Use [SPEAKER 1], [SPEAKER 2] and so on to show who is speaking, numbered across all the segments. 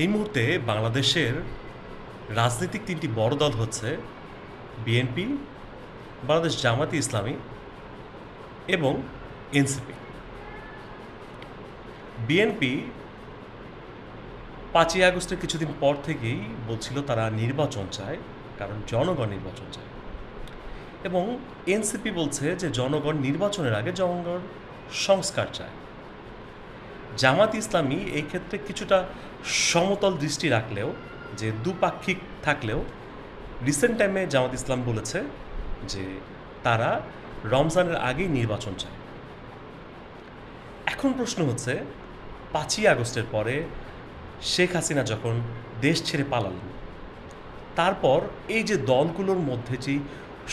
[SPEAKER 1] এই মুহূর্তে বাংলাদেশের রাজনৈতিক তিনটি বড় দল হচ্ছে বিএনপি, বাংলাদেশ জামায়াতে ইসলামী এবং এনসিপি। বিএনপি ৫ই আগস্টের কিছুদিন পর থেকেই বলছিল তারা নির্বাচন চায়, কারণ জনগণ নির্বাচন চায়। এবং এনসিপি বলছে যে জনগণ নির্বাচনের আগে জনগণ সংস্কার চায়। জামাত ইসলামী এই ক্ষেত্রে কিছুটা সমতল দৃষ্টি রাখলেও, যে দুপাক্ষিক থাকলেও, রিসেন্ট টাইমে জামাত ইসলাম বলেছে যে তারা রমজানের আগেই নির্বাচন চায়। এখন প্রশ্ন হচ্ছে, ৫ই আগস্টের পরে শেখ হাসিনা যখন দেশ ছেড়ে পালালেন, তারপর এই যে দলগুলোর মধ্যে যে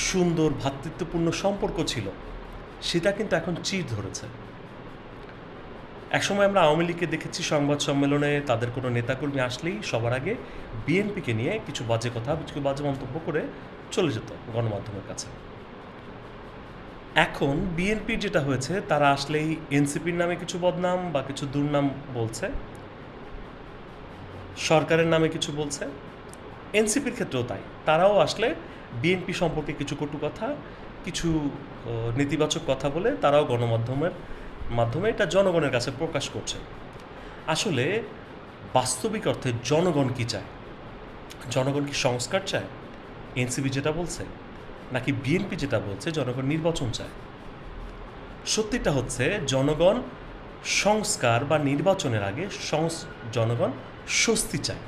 [SPEAKER 1] সুন্দর ভ্রাতৃত্বপূর্ণ সম্পর্ক ছিল, সেটা কিন্তু এখন চির ধরেছে। একসময় আমরা আওয়ামী লীগকে দেখেছি সংবাদ সম্মেলনে তাদের কোনো নেতাকর্মী আসলেই সবার আগে বিএনপিকে নিয়ে কিছু বাজে কথা, কিছু বাজে মন্তব্য করে চলে যেত গণমাধ্যমের কাছে। এখন বিএনপির যেটা হয়েছে, তারা আসলেই এনসিপির নামে কিছু বদনাম বা কিছু দুর্নাম বলছে, সরকারের নামে কিছু বলছে। এনসিপির ক্ষেত্রেও তাই, তারাও আসলে বিএনপি সম্পর্কে কিছু কটু কথা, কিছু নেতিবাচক কথা বলে তারাও গণমাধ্যমের মাধ্যমে এটা জনগণের কাছে প্রকাশ করছে। আসলে বাস্তবিক অর্থে জনগণ কি চায়? জনগণ কি সংস্কার চায়, এনসিপি যেটা বলছে, নাকি বিএনপি যেটা বলছে জনগণ নির্বাচন চায়? সত্যিটা হচ্ছে জনগণ সংস্কার বা নির্বাচনের আগে জনগণ স্বস্তি চায়,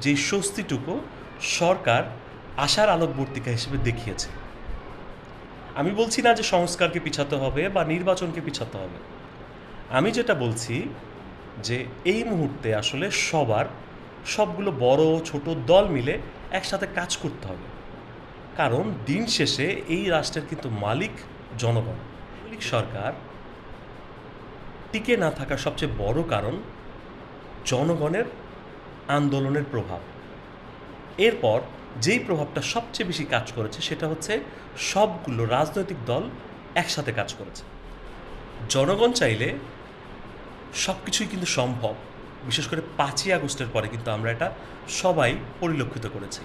[SPEAKER 1] যে স্বস্তিটুকু সরকার আশার আলোকবর্তিকা হিসেবে দেখিয়েছে। আমি বলছি না যে সংস্কারকে পিছাতে হবে বা নির্বাচনকে পিছাতে হবে। আমি যেটা বলছি যে এই মুহূর্তে আসলে সবগুলো বড় ছোট দল মিলে একসাথে কাজ করতে হবে, কারণ দিন শেষে এই রাষ্ট্রের কিন্তু মালিক জনগণ। সরকার টিকে না থাকার সবচেয়ে বড় কারণ জনগণের আন্দোলনের প্রভাব। এরপর যেই প্রভাবটা সবচেয়ে বেশি কাজ করেছে সেটা হচ্ছে সবগুলো রাজনৈতিক দল একসাথে কাজ করেছে। জনগণ চাইলে সব কিছুই কিন্তু সম্ভব। বিশেষ করে ৫ই আগস্টের পরে কিন্তু আমরা এটা সবাই পরিলক্ষিত করেছি।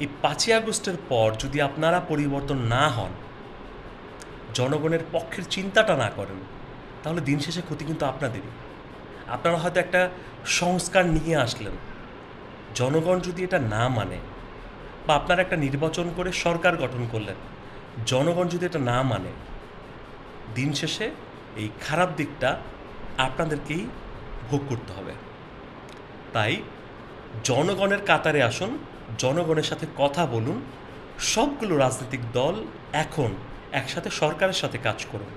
[SPEAKER 1] এই ৫ই আগস্টের পর যদি আপনারা পরিবর্তন না হন, জনগণের পক্ষের চিন্তাটা না করেন, তাহলে দিন শেষে ক্ষতি কিন্তু আপনাদেরই। আপনারা হয়তো একটা সংস্কার নিয়ে আসলেন, জনগণ যদি এটা না মানে, বা আপনারা একটা নির্বাচন করে সরকার গঠন করলেন, জনগণ যদি এটা না মানে, দিন শেষে এই খারাপ দিকটা আপনাদেরকেই ভোগ করতে হবে। তাই জনগণের কাতারে আসুন, জনগণের সাথে কথা বলুন। সবগুলো রাজনৈতিক দল এখন একসাথে সরকারের সাথে কাজ করুন।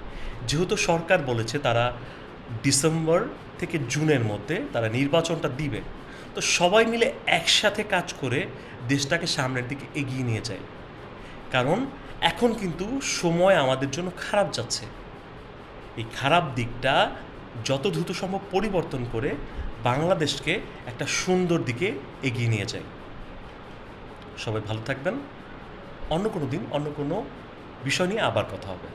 [SPEAKER 1] যেহেতু সরকার বলেছে তারা ডিসেম্বর থেকে জুনের মধ্যে তারা নির্বাচনটা দিবে, তো সবাই মিলে একসাথে কাজ করে দেশটাকে সামনের দিকে এগিয়ে নিয়ে যায়। কারণ এখন কিন্তু সময় আমাদের জন্য খারাপ যাচ্ছে। এই খারাপ দিকটা যত দ্রুত সম্ভব পরিবর্তন করে বাংলাদেশকে একটা সুন্দর দিকে এগিয়ে নিয়ে যায়। সবাই ভালো থাকবেন। অন্য কোনো দিন অন্য কোনো বিষয় নিয়ে আবার কথা হবে।